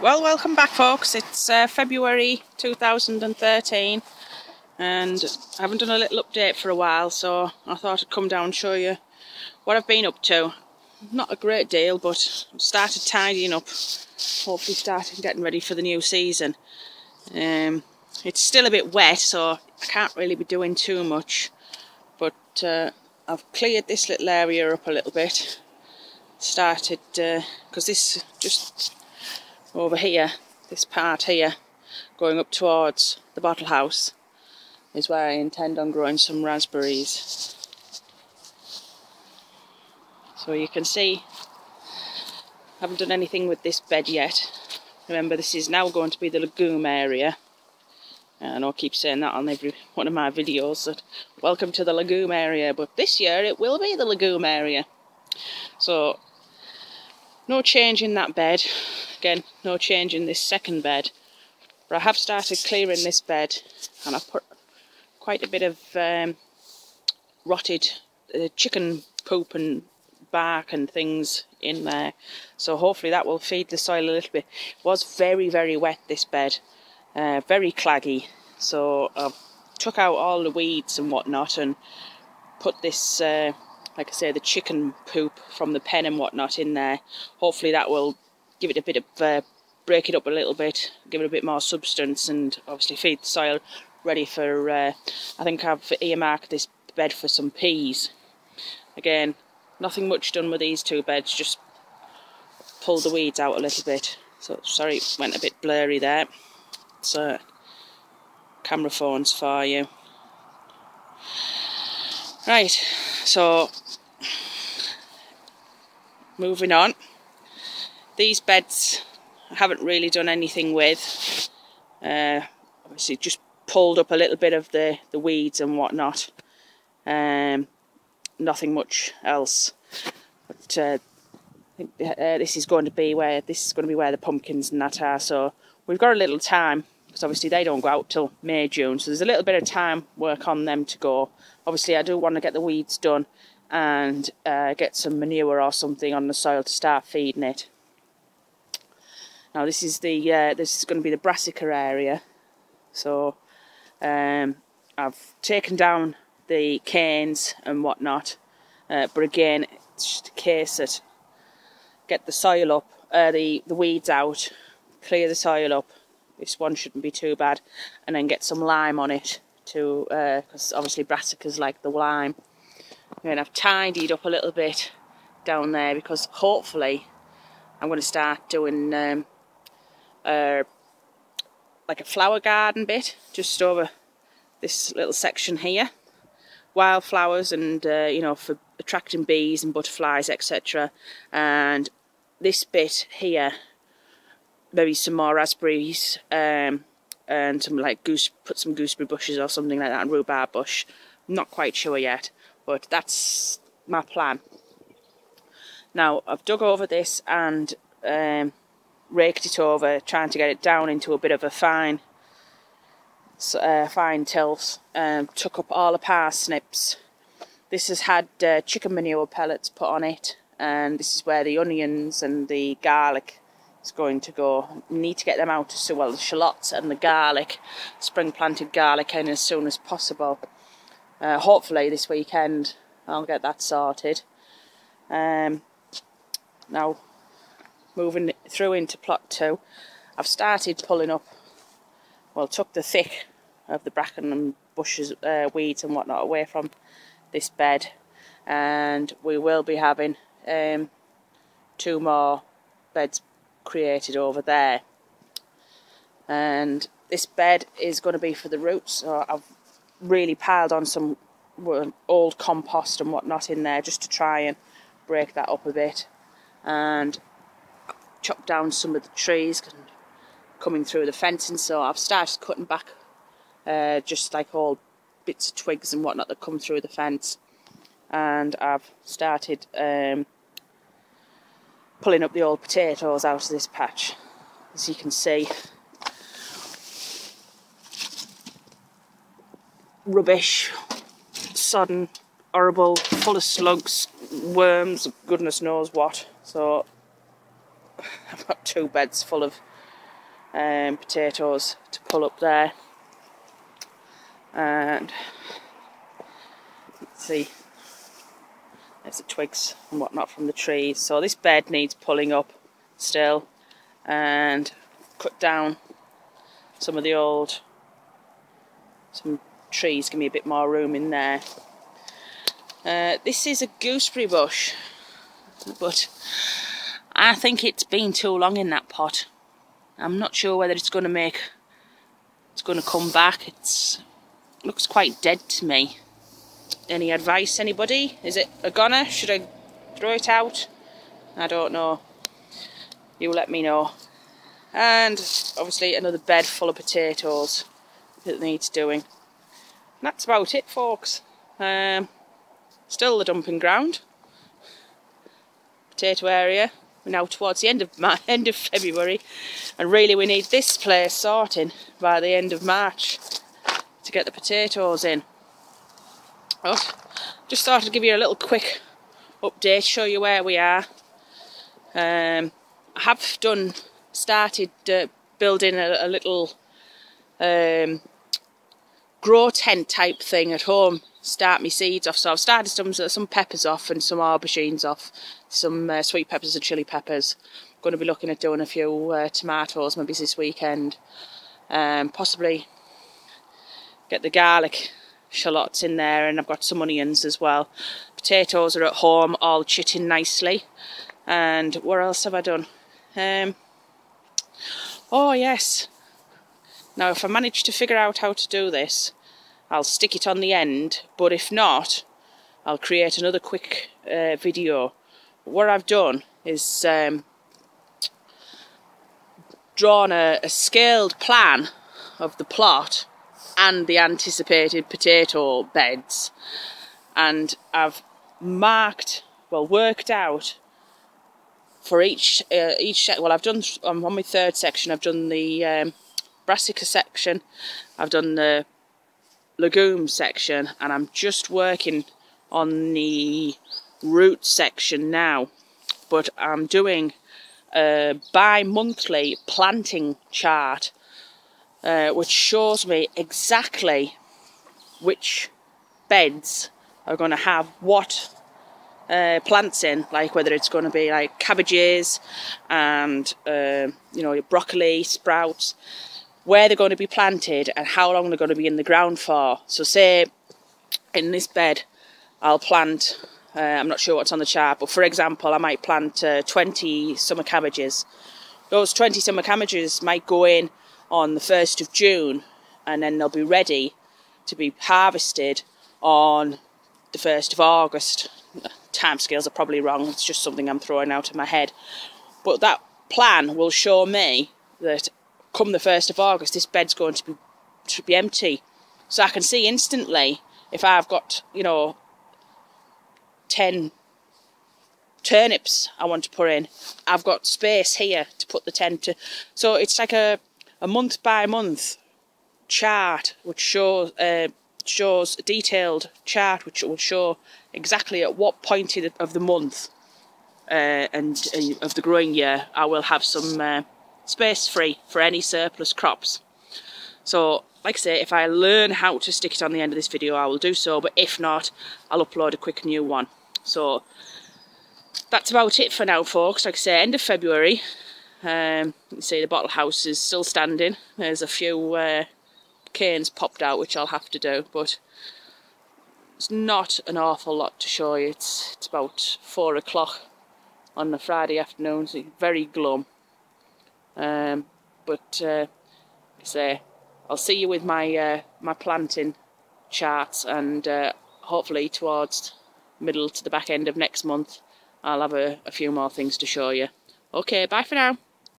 Well, welcome back, folks. It's February 2013 and I haven't done a little update for a while, so I thought I'd come down and show you what I've been up to. Not a great deal, but I've started tidying up, hopefully starting getting ready for the new season. It's still a bit wet, so I can't really be doing too much, but I've cleared this little area up a little bit. Started, because this just over here, this part here, going up towards the bottle house, is where I intend on growing some raspberries. So you can see, I haven't done anything with this bed yet. Remember, this is now going to be the legume area. And I'll keep saying that on every one of my videos, that welcome to the legume area, but this year it will be the legume area. So, no change in that bed. Again, no change in this second bed. But I have started clearing this bed, and I've put quite a bit of rotted chicken poop and bark and things in there. So hopefully that will feed the soil a little bit. It was very, very wet, this bed. Very claggy. So I took out all the weeds and whatnot and put this, like I say, the chicken poop from the pen and whatnot in there. Hopefully that will give it a bit of, break it up a little bit, give it a bit more substance, and obviously feed the soil ready for, I think I've earmarked this bed for some peas. Again, nothing much done with these two beds, just pulled the weeds out a little bit. So, sorry, it went a bit blurry there. It's camera phones for you. Right, so moving on. These beds I haven't really done anything with. Obviously just pulled up a little bit of the weeds and whatnot. Nothing much else. But I think this is going to be where the pumpkins and that are. So we've got a little time, because obviously they don't go out till May, June. So there's a little bit of time work on them to go. Obviously I do want to get the weeds done and get some manure or something on the soil to start feeding it. Now this is going to be the Brassica area. So I've taken down the canes and whatnot, but again, it's just a case that get the soil up, the weeds out, clear the soil up. This one shouldn't be too bad, and then get some lime on it to, because obviously brassicas like the lime. And I've tidied up a little bit down there, because hopefully I'm going to start doing like a flower garden bit just over this little section here. Wildflowers and, you know, for attracting bees and butterflies, etc. And this bit here, maybe some more raspberries, and some like put some gooseberry bushes or something like that, and rhubarb bush. I'm not quite sure yet, but that's my plan. Now I've dug over this and raked it over, trying to get it down into a bit of a fine tilt. Took up all the parsnips. This has had chicken manure pellets put on it, and this is where the onions and the garlic is going to go. We need to get them out as well, the shallots and the garlic, spring planted garlic, in as soon as possible. Hopefully this weekend I'll get that sorted. Now moving through into plot 2, I've started pulling up, well, took the thick of the bracken and bushes, weeds and whatnot away from this bed, and we will be having 2 more beds created over there. And this bed is going to be for the roots, so I've really piled on some old compost and whatnot in there just to try and break that up a bit, and chop down some of the trees coming through the fencing. So I've started cutting back just like all bits of twigs and whatnot that come through the fence, and I've started pulling up the old potatoes out of this patch. As you can see, rubbish, sodden, horrible, full of slugs, worms, goodness knows what. So I've got 2 beds full of potatoes to pull up there. And let's see, there's the twigs and whatnot from the trees. So this bed needs pulling up still, and cut down some of the some trees, give me a bit more room in there. This is a gooseberry bush, but I think it's been too long in that pot. I'm not sure whether it's going to come back. It looks quite dead to me. Any advice, anybody? Is it a goner? Should I throw it out? I don't know. You let me know. And obviously another bed full of potatoes that needs doing. And that's about it, folks. Still the dumping ground. Potato area. We're now towards the end of February, and really we need this place sorting by the end of March to get the potatoes in. Oh, just thought I'd give you a little quick update, show you where we are. I have started building a little grow tent type thing at home. Start my seeds off. So I've started some peppers off and some aubergines off, some sweet peppers and chili peppers. I'm going to be looking at doing a few tomatoes maybe this weekend. Possibly get the garlic shallots in there, and I've got some onions as well. Potatoes are at home, all chitting nicely. And what else have I done? Oh yes. Now if I manage to figure out how to do this, I'll stick it on the end, but if not, I'll create another quick video. What I've done is drawn a scaled plan of the plot and the anticipated potato beds, and I've worked out for each well, I'm on my third section. I've done the Brassica section, I've done the legume section, and I'm just working on the root section now. But I'm doing a bi-monthly planting chart, which shows me exactly which beds are going to have what plants in, like whether it's going to be like cabbages and you know, broccoli, sprouts, where they're going to be planted and how long they're going to be in the ground for. So say in this bed I'll plant, I'm not sure what's on the chart, but for example I might plant 20 summer cabbages. Those 20 summer cabbages might go in on the 1st of June, and then they'll be ready to be harvested on the 1st of August. Timescales are probably wrong, it's just something I'm throwing out of my head. But that plan will show me that come the 1st of August, this bed's going to be empty. So I can see instantly if I've got, you know, 10 turnips I want to put in, I've got space here to put the 10 to. So it's like a month by month chart which shows a detailed chart which will show exactly at what point of the month and of the growing year I will have some space free for any surplus crops. So like I say, if I learn how to stick it on the end of this video I will do so, but if not I'll upload a quick new one. So that's about it for now, folks. Like I say, end of February. You see the bottle house is still standing. There's a few canes popped out which I'll have to do, but it's not an awful lot to show you. It's about 4 o'clock on a Friday afternoon, so very glum. Like I say, I'll see you with my my planting charts, and hopefully towards middle to the back end of next month I'll have a few more things to show you. Okay, bye for now.